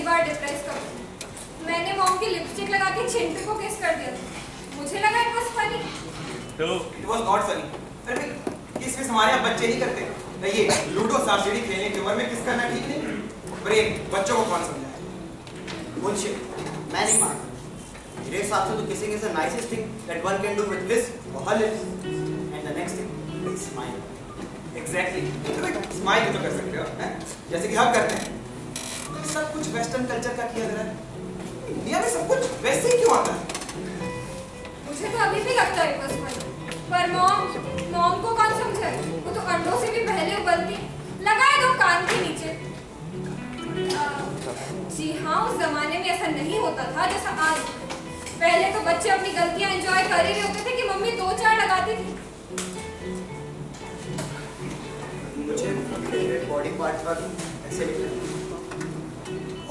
बार depress कर। मैंने mom की लिपस्टिक लगा के चिंटू को किस कर दिया। मुझे लगा इट वाज फनी। तो इट वाज नॉट फनी। अरे किस किस हमारे यहाँ बच्चे नहीं करते। नहीं ये लूडो सांप सीढ़ी खेलने की उम्र में किस करना ठीक नहीं। ब्रेन बच्चों को कौन समझाए। बुलशिट, मैं नहीं मानता। मेरे हिसाब से तो kissing is the nicest thing that one can do with his or her lips and the next thing is smile. Exactly smile तो कर सकते हो हैं? जैसे कि हम करते हैं। सब कुछ वेस्टर्न कल्चर का किया जा रहा है। इंडिया में सब कुछ वैसे ही क्यों आता है। मुझे तो अभी भी लगता है इट वाज फनी, पर मॉम को कौन समझाए। वो तो अंडों से भी पहले उबलती। लगाए दो कान के नीचे। जी हाँ, उस जमाने में ऐसा नहीं होता था जैसा आज। पहले तो बच्चे अपनी गलतियां एंजॉय कर ही रहे होते थे कि मम्मी 2-4 लगाती थी। मुझे मेरे बॉडी पार्ट पर ऐसे लिखा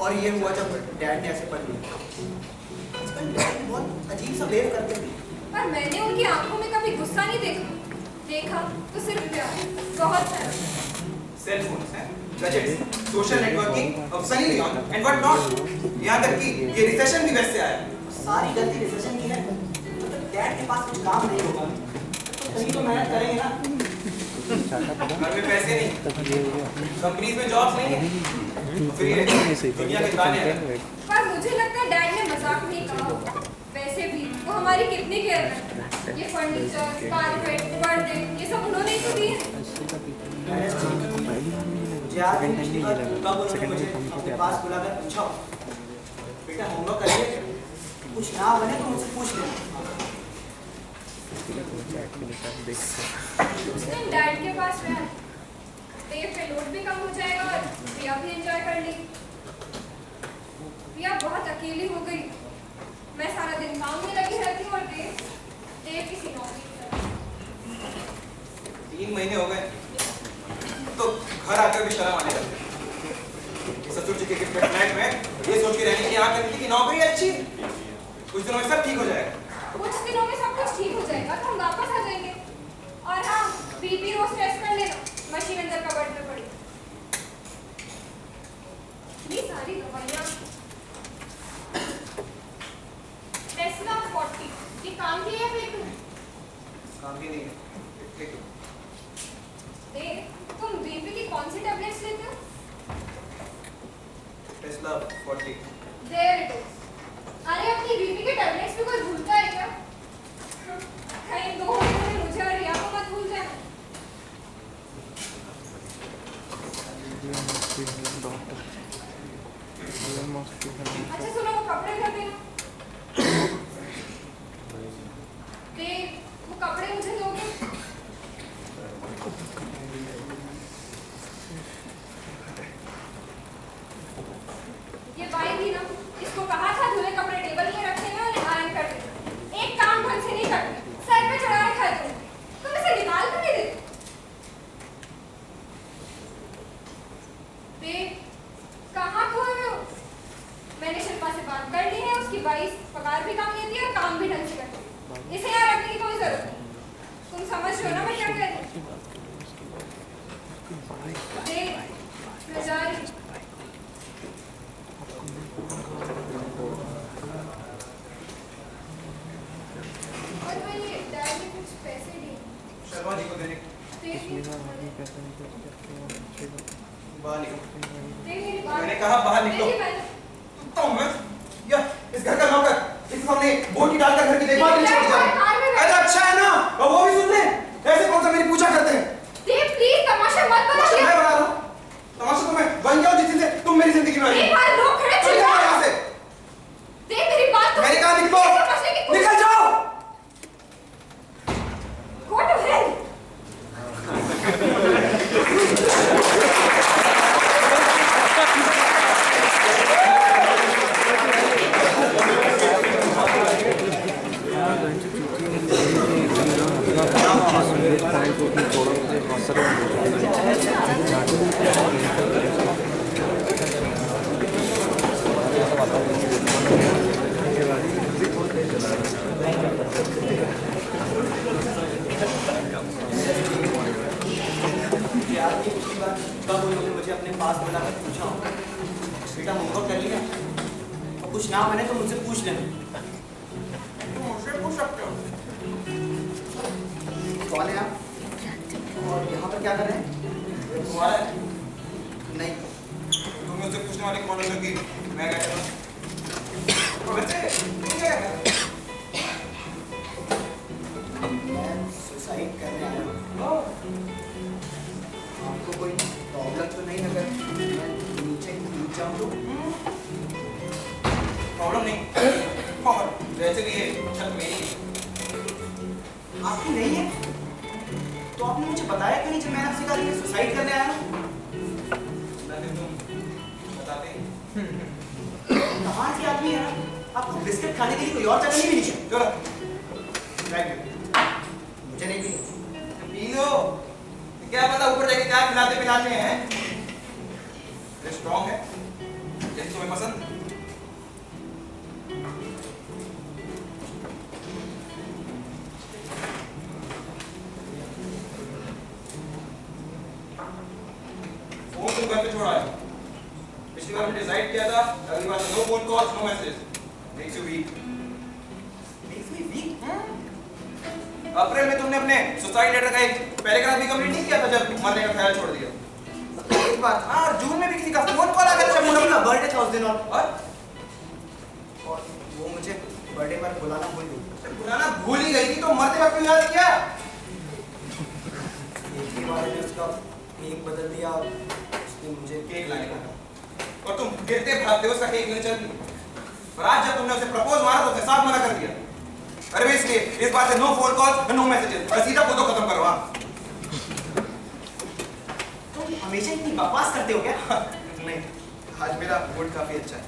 और ये हुआ जब डैड ने ऐसे पढ़ लिया। आजकल डैड बहुत अजीब सा बिहेव करते हैं। पर मैंने उनकी आंखों में कभी गुस्सा नहीं देखा तो सिर्फ प्यार, बहुत प्यार। सेल फोन्स हैं, गैजेट्स, सोशल नेटवर्किंग, अब Sunny Leone and what not. यहाँ तक कि ये रिसेशन भी वैसे आया। सारी गलती रिसेशन की है। मतलब डैड के पास कुछ काम नहीं होगा तो कहीं तो मेहनत करेंगे ना। घर में पैसे नहीं, कंपनीज में जॉब्स नहीं है, फिर दुनिया के ताने हैं। पर मुझे लगता है डैड ने मजाक नहीं कहा। वैसे भी वो हमारी कितनी केयर करते हैं। ये फर्नीचर, कारपेट, पर्दे, ये सब उन्होंने ही तो दिए। मुझे आज पिछली बार कब उन्होंने मुझे अपने पास बुलाकर पूछा बेटा होमवर्क करिए, कुछ ना बने तो मुझसे पूछ लेना। उस दिन डैड के पास रहा, देव पे लोड भी कम हो जाएगा और प्रिया भी एंजॉय कर लेगी। प्रिया बहुत अकेली हो गई। मैं सारा दिन काम में लगी रहती हूँ और देव किसी नौकरी में। 3 महीने हो गए तो घर आकर भी शर्म आने लगी। ससुर जी के फ्लैट में ये सोच के रहने की यहाँ करनी थी कि नौकरी अच्छी, कुछ दिनों में सब ठीक हो जाएगा। कुछ दिनों में सब कुछ ठीक हो जाएगा तो हम वापस आ जाएंगे। और हाँ, बीपी रोज टेस्ट कर लेना, मशीन अंदर कबर्ड में पड़ी। ये सारी दवाइयाँ टेस्ला 40 ये काम की है या फेक है? काम की नहीं है, ठीक है। तुम बीपी की कौन सी टैबलेट्स लेते हो? टेस्ला 40। There it is. अरे अपनी बीपी के टैबलेट्स भी कोई भूलता है क्या? कहीं 2 महीने में मुझे और रिया को मत भूल जाना। अच्छा सुनो, वो कपड़े कर देना। वो कपड़े मुझे दोगे? ये बाई थी ना, इसको कहा था धुले कपड़े टेबल में रखे हैं और आयरन कर देना। एक काम ढंग से नहीं करते, सर पे चढ़ा रखा है तुम इसे निकाल कर नहीं देते। कहाँ खोए हो? मैंने शिल्पा से बात कर ली है, उसकी 22 पगार भी कम लेती है और काम भी ढंग से करती है। इसे यहाँ रखने की कोई जरूरत नहीं। तुम समझ रहे हो ना मैं क्या कह रही हूँ? मैं जा रही हूँ। और मैं ये डैड ने कुछ पैसे दिए शर्मा जी को देने बाहर निकलो। मैंने कहा बाहर निकलो। तो मैं या इस घर का नौकर इस सामने बोटी डालकर घर की देखभाल नहीं छोड़ जाए। अरे अच्छा है ना, और वो भी सुन ले। ऐसे कौन सा मेरी पूजा करते हैं? देव प्लीज तमाशा मत बना। मैं बना रहा हूँ तमाशा। तो मैं बन गया जिस दिन से तुम मेरी जिंदगी में आई। एक बार लोग खड़े चल जाओ यहाँ से। देव मेरी बात तो मैंने कहा निकलो, निकल जाओ। Go to hell. कब उन्होंने मुझे अपने पास बुलाकर पूछा बेटा होमवर्क कर लिया और कुछ ना बने तो मुझसे पूछ लेना। मुझसे पूछ सकते हो। कौन है आप और यहाँ पर क्या कर रहे हैं? तुम्हारा है? नहीं, तुम मुझसे पूछने वाली कौन है कि मैं क्या कर रहा हूँ? वैसे ठीक है। मैं सुसाइड करने आया हूँ। आपको कोई प्रॉब्लम तो नहीं अगर मैं नीचे कूद जाऊँ तो? प्रॉब्लम नहीं। और वैसे भी ये छत मेरी है। आपकी नहीं है? तो आपने मुझे बताया क्यों नहीं जब मैंने आपसे कहा कि मैं सुसाइड करने आया हूँ? तुम बताते ही। कहाँ से आदमी है ना? आपको बिस्किट खाने के लिए कोई और जगह नहीं मिली है? चलो मुझे नहीं पी। P low. क्या पता ऊपर जाके क्या पिलाते पिलाते हैं। ये स्ट्रॉन्ग है। यदि तुम्हें पसंद। फोन तुम घर पे छोड़ा है। पिछली बार हमने डिसाइड किया था अगली बार no phone calls no message. Makes you weak. Makes me weak? अप्रैल में तुमने अपने सुसाइड लेटर का एक पैराग्राफ भी कंप्लीट नहीं किया था जब मरने का ख्याल छोड़ दिया। एक बात। हाँ और जून में भी किसी का फोन कॉल आ गया था। मुझे का बर्थडे था उस दिन और और वो मुझे बर्थडे पर बुलाना भूल गई। बुलाना भूल ही गई थी तो मरते वक्त क्यों याद किया? एक ही बार में उसका केक बदल दिया और उसने मुझे केक लाने का और तुम गिरते भागते उसका केक लेने चल दी। और आज जब तुमने उसे प्रपोज मारा तो उसने साफ मना कर दिया। अरे भाई इसलिए इस बार से no phone call no messages. सीधा फोटो खत्म करो। हाँ तुम हमेशा इतनी बकवास करते हो क्या? नहीं आज मेरा मूड काफी अच्छा है।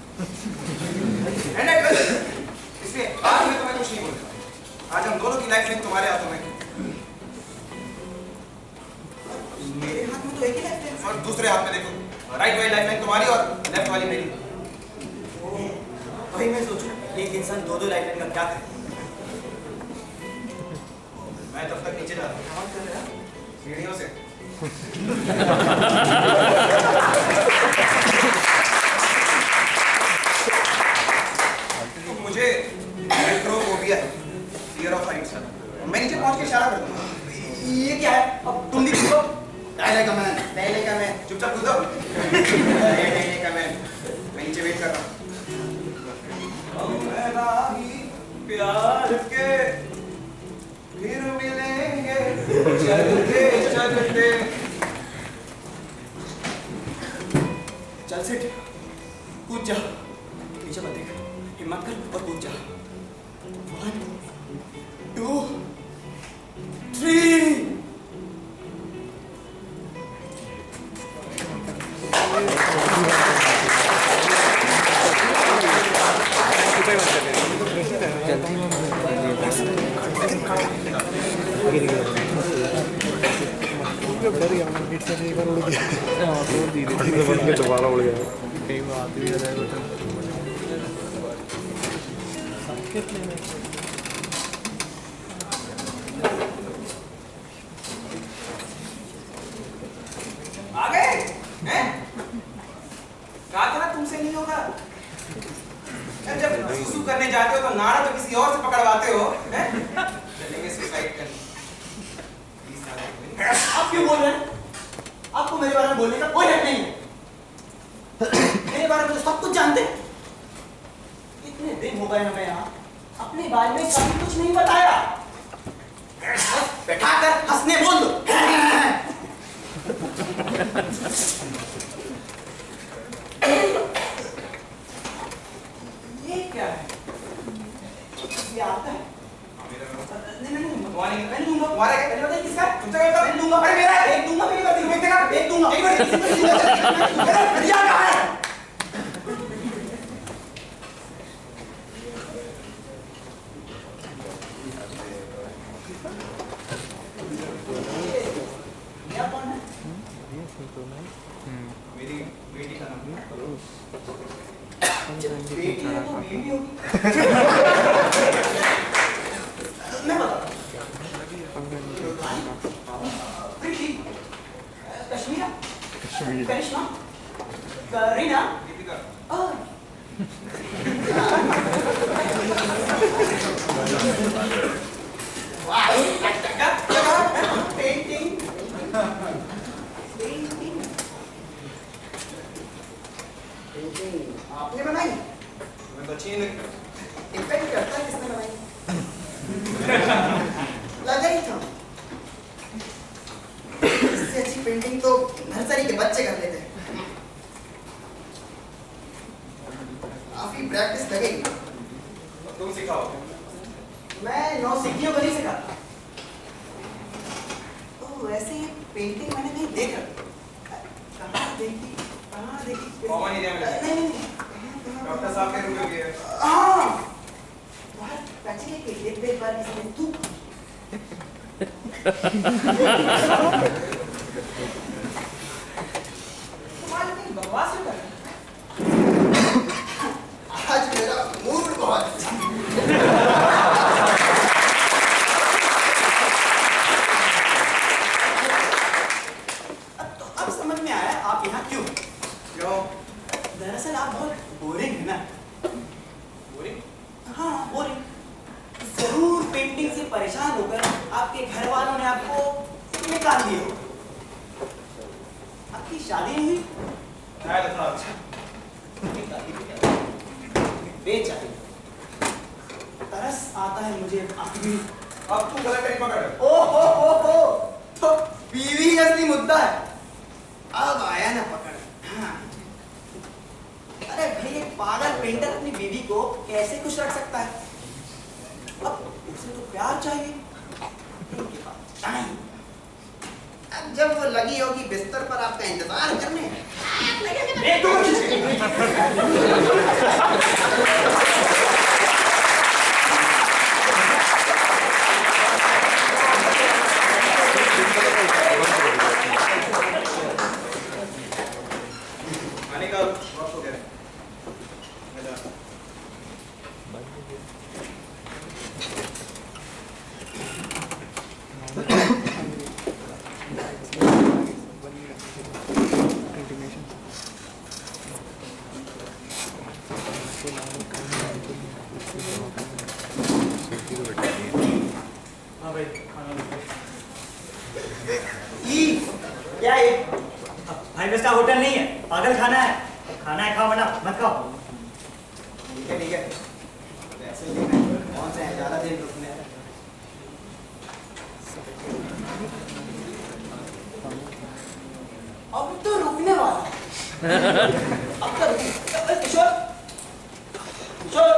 इसलिए आज मैं तुम्हें कुछ नहीं बोलूंगा। आज हम दोनों की लाइफ में तुम्हारे हाथों में। मेरे हाथ में तो एक ही लाइफ है। और दूसरे हाथ में देखो राइट वाली लाइफ लाइन तुम्हारी और लेफ्ट वाली मेरी। वही मैं सोचूं एक इंसान दो लाइफ लाइन का क्या करे? मैं तब तक नीचे जा रहा हूँ। क्या कर रहा है? सीढ़ियों से। तो मुझे मेट्रोफोबिया है, फियर ऑफ हाइट्स। मैं नीचे पहुंच के इशारा कर दूंगा। ये क्या है? अब तुम भी पूछो। पहले का मैं चुपचाप कूदो। नहीं का मैं नीचे वेट कर रहा हूँ। प्यार के फिर मिलेंगे चलते चलते। चल सिट कूद जा। पीछे मत देख, हिम्मत कर और कूद जा। 1 2 3। दोबारा उड़ गया कई बात भी आ गए हैं? कहा था ना तुमसे नहीं होगा। जब सुसु करने जाते हो तो नाड़ा तो किसी और से पकड़वाते हो हैं? चलेंगे सुसाइड करने। आप क्यों बोल रहे हैं? आपको मेरे बारे में बोलने का कोई हक नहीं है। मेरे बारे में तो सब कुछ जानते हैं। इतने दिन हो गए हमें यहाँ अपने बारे में कभी कुछ नहीं बताया। बैठा कर हंसने बोल दो। ये क्या है? ये आता है? नहीं दूंगा। तुम्हारा क्या? पहले बताइए किसका? तुमसे कहता हूं। मैं दूंगा। अरे मेरा है। एक दूंगा मेरी बात नहीं। एक देगा। एक दूंगा। एक बार किसी को दूंगा। हथिया कहाँ है? ये कौन है? मेरी बेटी का नाम है। बेटी है तो बीवी होगी। मैं बताता हूँ। प्रीति, कश्मीरा, करिश्मा, करीना, दीपिका। पेंटिंग आपने बनाई? मैं तो अच्छी नहीं लगती। डिपेंड करता है किसने बनाई। लगा ही था इससे अच्छी पेंटिंग तो नर्सरी के बच्चे कर लेते हैं। काफी प्रैक्टिस लगेगी। तुम सिखाओ। मैं नौसिखियों को नहीं सिखाता। तो वैसे ये पेंटिंग मैंने कहीं देख रखी। कहाँ देखी? कॉमन एरिया में नहीं नहीं नहीं। डॉक्टर साहब के रूम में गए। हाँ बाहर पैसे के गेट पे एक बार किसी ने तू तुम्हारे कहीं बकवास क्यों कर रहे हो? आज मेरा मूड बहुत अच्छा तो अब समझ में आया आप यहाँ क्यों? क्यों? दरअसल आप बहुत बोरिंग है ना। बोरिंग? हाँ बोरिंग। जरूर पेंटिंग से परेशान होकर आपके घर वालों ने आपको निकाल दिया हो। आपकी शादी नहीं हुई? है तो थोड़ा अच्छा। बेचारी तरस आता है मुझे आपकी। अब तू गलत तरीका कर। ओ हो तो बीवी ही असली मुद्दा है। अब आया ना पकड़। हाँ। अरे भाई एक पागल पेंटर अपनी बीवी को कैसे खुश रख सकता है? अब उसे तो प्यार चाहिए। अब जब वो लगी होगी बिस्तर पर आपका इंतजार करने आने का वक्त हो गया है। मैं जा। हाँ भाई क्या ये फाइव स्टार होटल नहीं है, पागल खाना है। खाना है खाओ वरना मत खाओ। ठीक है ऐसे ही कौन से हैं ज्यादा देर रुकने हैं। अब तो रुकने वाला अब तो किशोर किशोर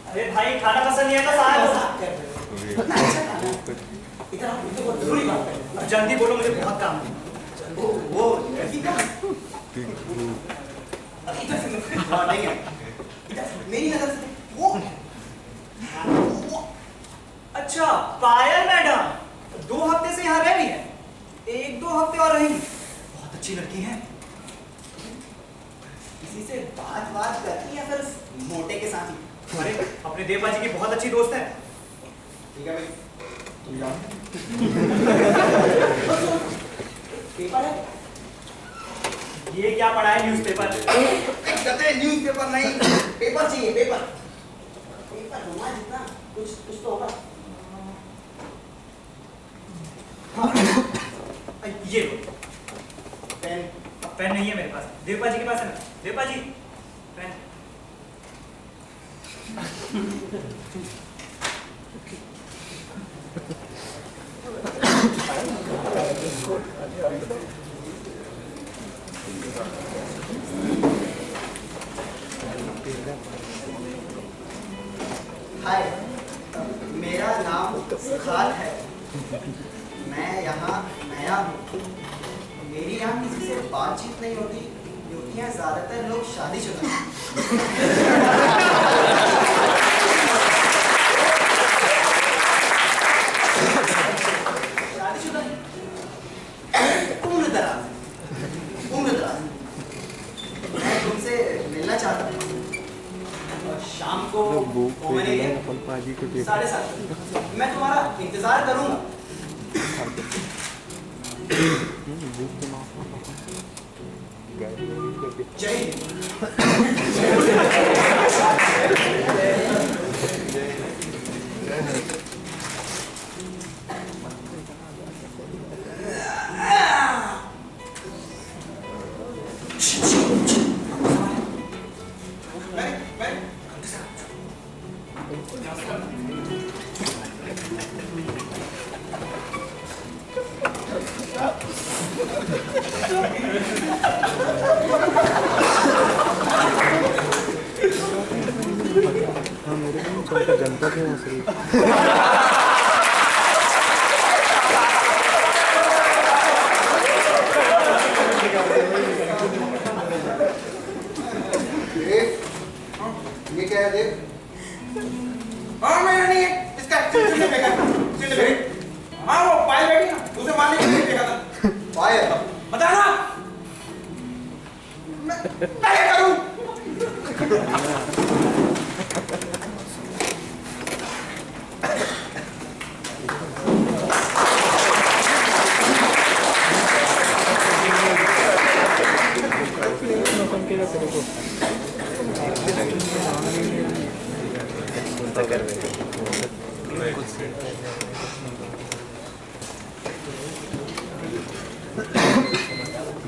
अरे भाई खाना पसंद नहीं है तो साहब इतना अच्छा खाना इतना मुझे बहुत जरूरी बात है। अब जल्दी बोलो, मुझे बहुत काम है। वो लड़की का इधर से हाँ नहीं है इधर से मेरी नजर से वो अच्छा पायल मैडम 2 हफ्ते से यहाँ रह रही है, 1-2 हफ्ते और रहेंगी। बहुत अच्छी लड़की है। किसी से बात करती है फिर मोटे के साथ ही। अरे अपने देवबा जी की बहुत अच्छी दोस्त है। ठीक है भाई। पेपर है ये क्या पढ़ा है न्यूज़पेपर? कहते न्यूज़पेपर नहीं पेपर चाहिए पेपर होगा जितना कुछ तो होगा। ये लो। पेन पेन नहीं है मेरे पास, देवबा जी के पास है ना। देवबा जी पेन। हाय मेरा नाम खान है। मैं यहाँ नया हूँ। मेरी यहाँ किसी से बातचीत नहीं होती क्योंकि यहाँ ज्यादातर लोग शादीशुदा हैं। शादीशुदा उम्र दराज मैं तुमसे मिलना चाहता हूँ। और शाम को मैंने 7:30 मैं तुम्हारा इंतजार करूंगा। बुक जय हिंद। हाँ मेरे को चलता जनता थे वहाँ से ये क्या है देख? हाँ मेरा नहीं है, इसका चिल्ले फेंका, चिल्ले फेंक। हाँ वो पायल बैठी ना, उसे मारने के लिए फेंका था। पायल? बता ना। मैं क्या करूँ?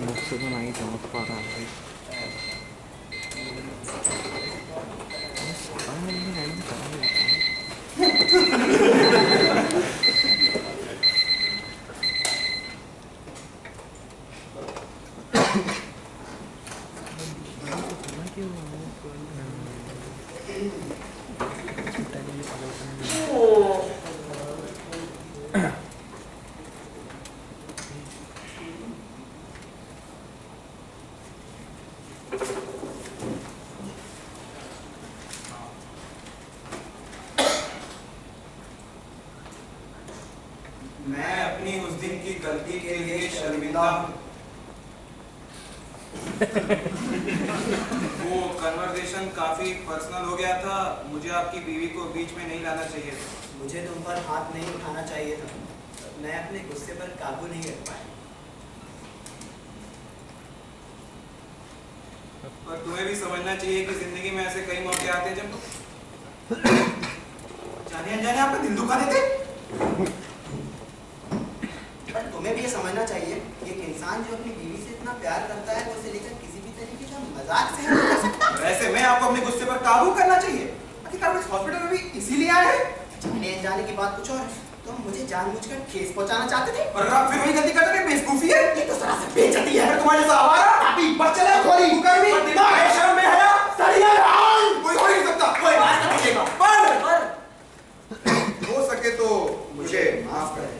मुझसे तो नहीं चमक पा रहा भाई मैं अपनी उस दिन की गलती के लिए शर्मिंदा हूँ। वो कन्वर्सेशन काफी पर्सनल हो गया था। मुझे आपकी बीवी को बीच में नहीं लाना चाहिए था। मुझे तुम पर हाथ नहीं उठाना चाहिए था। मैं अपने गुस्से पर काबू नहीं रख पाया। पर तुम्हें भी समझना चाहिए कि जिंदगी में ऐसे कई मौके आते हैं जब जाने अनजाने आपका दिल दुखा देते। पर तुम्हें भी ये समझना चाहिए कि एक इंसान जो अपनी बीवी से इतना प्यार करता है वो उसे लेकर किसी भी तरीके का मजाक सहन नहीं कर सकता। वैसे मैं आपको अपने गुस्से पर काबू करना चाहिए। आखिर आप इस हॉस्पिटल में भी इसीलिए आए हैं। जाने अनजाने की बात कुछ और है। तुम मुझे जानबूझकर ठेस पहुंचाना चाहते थे और अगर आप फिर वही गलती करते थे, बेवकूफी है। ये तो सरासर बेइज्जती है। अगर तुम्हारे जैसा आवारा अभी बच चले खोली कुकर भी ना है शर्म में है सड़िया राम कोई हो नहीं सकता। कोई बात नहीं पूछेगा पर हो सके तो मुझे माफ करें।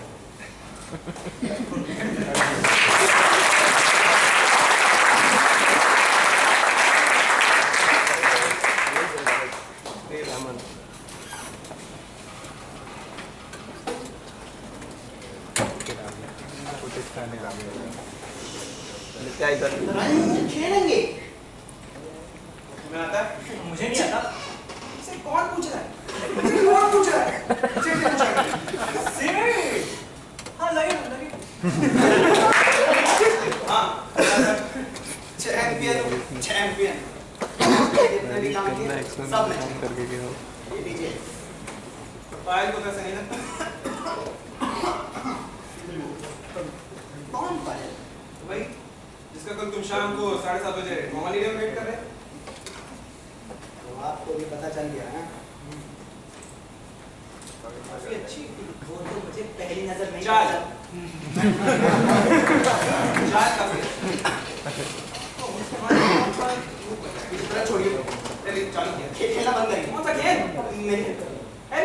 रंग खेलेंगे। तुम्हें आता है? मुझे नहीं आता। इसे कौन पूछ रहा है? इसे कौन पूछ रहा है? इसे क्यों पूछ रहा है? से हाँ लगे लगे हाँ चैंपियन चैंपियन जितने भी काम किए सब मैं करके गया ये लीजिए। पायल को कैसे नहीं लगता? कौन पायल? तो भाई जिसका कल तुम शाम को 7:30 बजे मोहाली में वेट कर रहे थे। तो आपको भी पता चल गया है। काफी अच्छी वो तो मुझे पहली नजर में ही चाल। पता चाल काफी तो इतना छोड़िए। चलिए चालू किया। खेलना बंद करिए। कौन सा खेल? मेरी है?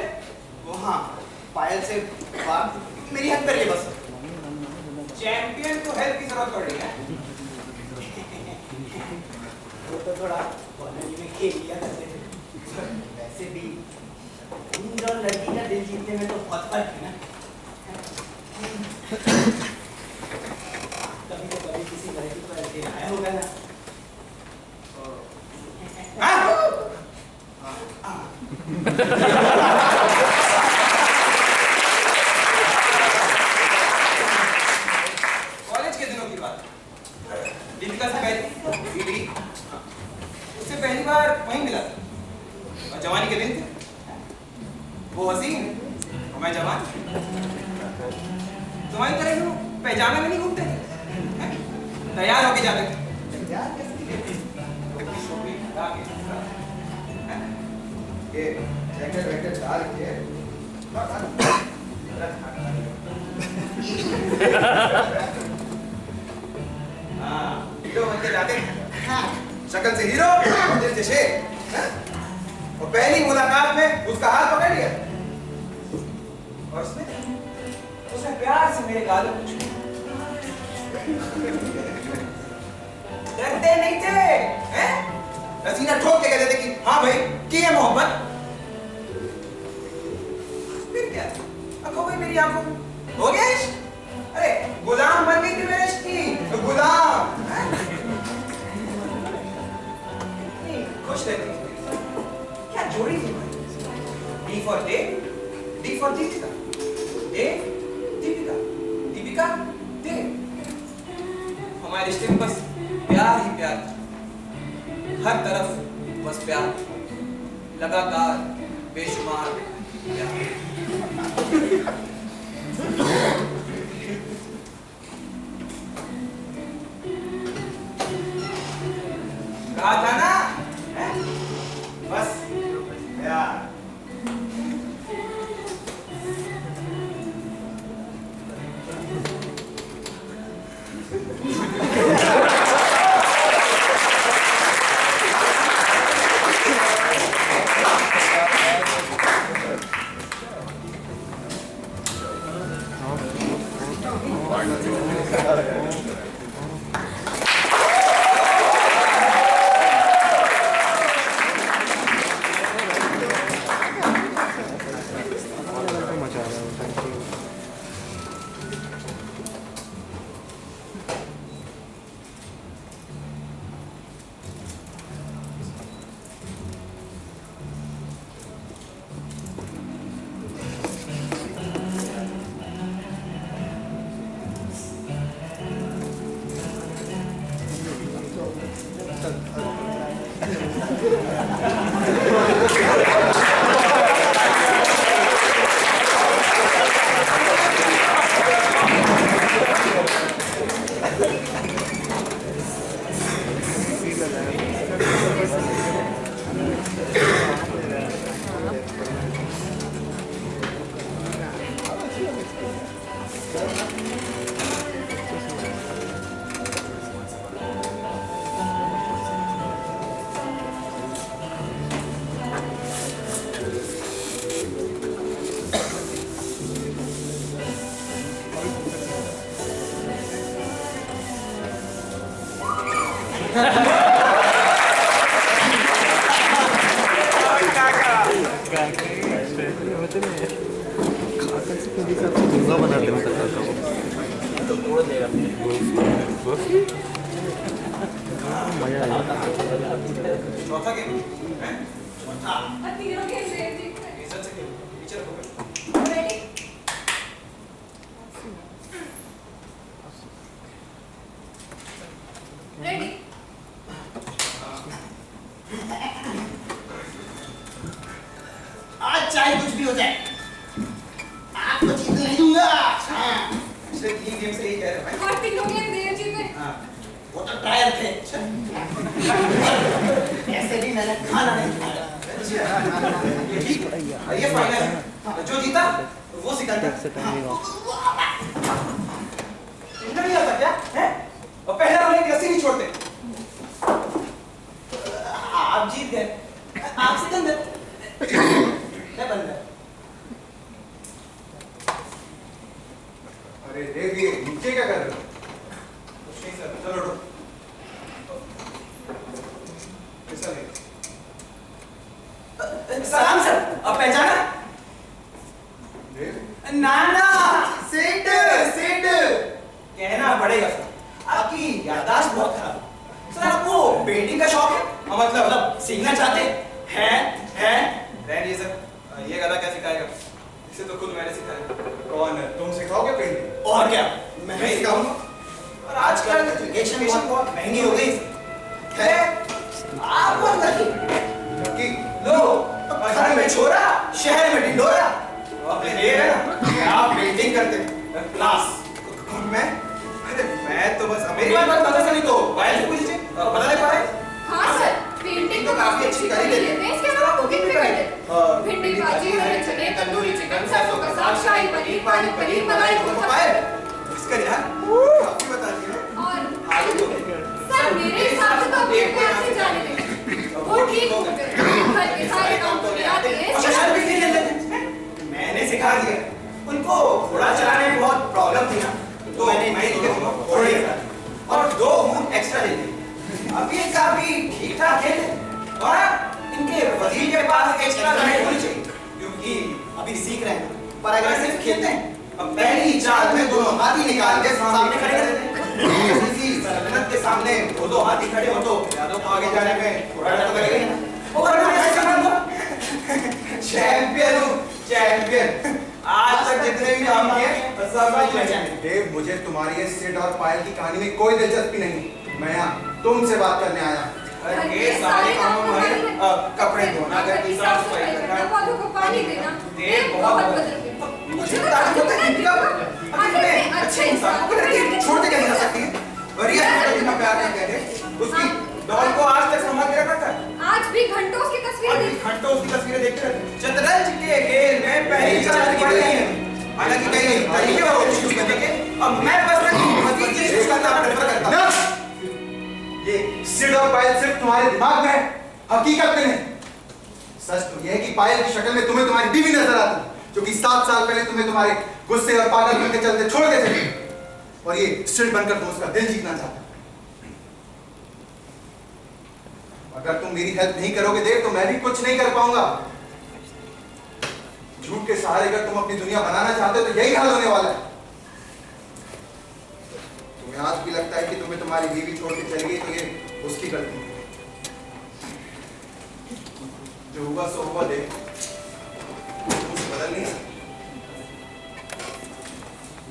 वो हाँ पायल से बात मेरी हेल्प करिए बस। चैंपियन को हेल्प की जरूरत पड़ रही है। वो तो थोड़ा कॉलेज में खेल लिया करते थे। वैसे भी इन और लड़की का दिल जीतने में तो बहुत फर्क है ना। कभी तो कभी किसी लड़की को ऐसे दिखाया होगा ना। कॉलेज के दिनों की बात। दीपिका से पहले बीवी उससे पहली बार वहीं मिला था और जवानी के दिन थे। वो हसीन और मैं जवान। तुम्हारी तरह लोग पैजामे में नहीं घूमते थे, तैयार होके जाते थे। ये जैकेट वैकेट डाल के हाँ हीरो बन के जाते थे। शक्ल से हीरो और दिल से शेर। और पहली मुलाकात में उसका हाथ पकड़ लिया और उसने प्यार से मेरे गालों को छुआ। डरते नहीं थे, हैं? रसीना ठोक के कहते थे कि हाँ भाई की है मोहब्बत। फिर क्या? अब हो गई मेरी आंखों में, हो गया इश्क। अरे गुलाम बन गई थी मेरे इश्क की, गुलाम। खुश रहती थी, क्या जोड़ी थी भाई। D for Dave, D for Deepika, Dave, Deepika, Deepika, Dave। हमारे रिश्ते में बस प्यार ही प्यार था, हर तरफ बस प्यार, लगातार बेशुमार प्यार। कहा था ना, बस प्यार। चौथा गेम है, तीनों गेम जीत गए। इज्जत से खेलो, पीछे रखो। रेडी? रेडी? आज चाहे कुछ भी हो जाए, आपको जीतने नहीं दूंगा। पिछले 3 गेम से यही कह रहे हैं और तीनों गेम देव जीते। हाँ। वो तो ट्रायल थे। ऐसे भी मैंने खाना नहीं खाया। ये फाइनल है, जो जीता वो सिकंदर। इतना नहीं आता क्या? हैं? और पहला राउंड एक रस्सी नहीं छोड़ते। आप जीत गए, आप सिकंदर, मैं बंदर। अरे देखिए नीचे क्या कर रहे हो? कुछ नहीं सर, चलो उठो। पैसा ले। सलाम सर, अब पहचाना? नाना, सेठ, सेठ। कहना पड़ेगा सर, आपकी याददाश्त बहुत खराब है। सर आपको पेंटिंग का शौक है? हाँ मतलब सीखना चाहते हैं? रहने सर, ये गधा क्या सिखाएगा? इसे तो खुद मैंने सिखाया। कौन है? तुम सिखाओगे पेंटिंग? और क्या, मैं मैं सिखाऊंगा। और आजकल एजुकेशन बहुत महंगी हो गई। भिंडी भाजी हरे चने तंदूरी चिकन सरसों का साग शाही पनीर पालक पनीर मलाई कोफ्ता पायल इसका यार आपकी बता दी है और आलू तो सर मेरे हिसाब से तो अपने को यहाँ से जाने दें वो ठीक हो गए घर के सारे काम तो ले आते हैं शराब भी नहीं लेते मैंने सिखा दिया उनको घोड़ा चलाने में बहुत प्रॉब्लम थी ना तो मैं घोड़े और 2 ऊँट एक्स्ट्रा ले ली अभी काफी ठीक ठाक है और इनके वजीर के पास एक्स्ट्रा गाड़ी होनी चाहिए क्योंकि अभी सीख रहे हैं पर अगर सिर्फ खेलते हैं अब पहली चाल में दोनों हाथी निकाल के सामने खड़े कर देते हैं किसी सल्तनत के सामने 2 हाथी खड़े हो तो यादों को आगे जाने में थोड़ा डर तो लगेगा ना और चैंपियन हूँ चैंपियन आज तक जितने भी काम किए सब मैं देव मुझे तुम्हारी इस सिड और पायल की कहानी में कोई दिलचस्पी नहीं मैं यहाँ तुमसे बात करने आया ये सारे कामों में कपड़े धोना घर की साफ सफाई करना पौधों को पानी देना देव बहुत बदल गए मुझे तारीफ होता है इनका अच्छे इंसान को छोड़ के कैसे जा सकती है और ये इतना प्यार नहीं कहते उसकी डॉल को आज तक संभाल के रखा था आज भी घंटों उसकी तस्वीरें देख घंटों उसकी तस्वीरें देखते रहते शतरंज के खेल में पहली चाल पड़ गई है हालांकि कई तरीके और कोशिश करने के अब मैं बस मजीद की कोशिश करना प्रेफर करता हूं ये सिड और पायल सिर्फ तुम्हारे दिमाग में है हकीकत में नहीं सच तो यह है कि पायल की शक्ल में तुम्हें तुम्हारी बीवी नजर आती जो कि 7 साल पहले तुम्हें तुम्हारे गुस्से और पागलपन के चलते छोड़ के चली और ये सिड बनकर तुम उसका दिल जीतना चाहता अगर तुम मेरी हेल्प नहीं करोगे देव तो मैं भी कुछ नहीं कर पाऊंगा झूठ के सहारे अगर तुम अपनी दुनिया बनाना चाहते हो तो यही हाल होने वाला है तुम्हें आज भी लगता है कि तुम्हें तुम्हारी बीवी छोड़ के चली गई तो ये उसकी गलती है जो हुआ सो हुआ देव कुछ बदल नहीं सकती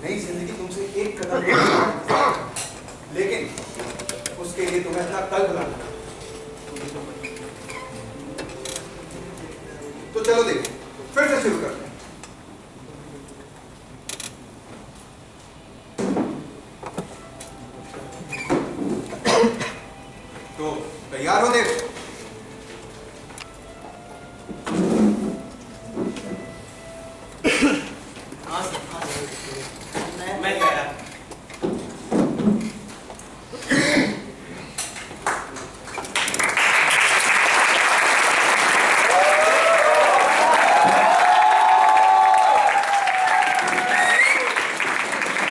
नई जिंदगी तुमसे एक कदम लेकिन उसके लिए तुम्हें अपना कल बनाना तो चलो देखिए फिर से शुरू करते हैं तो तैयार हो देव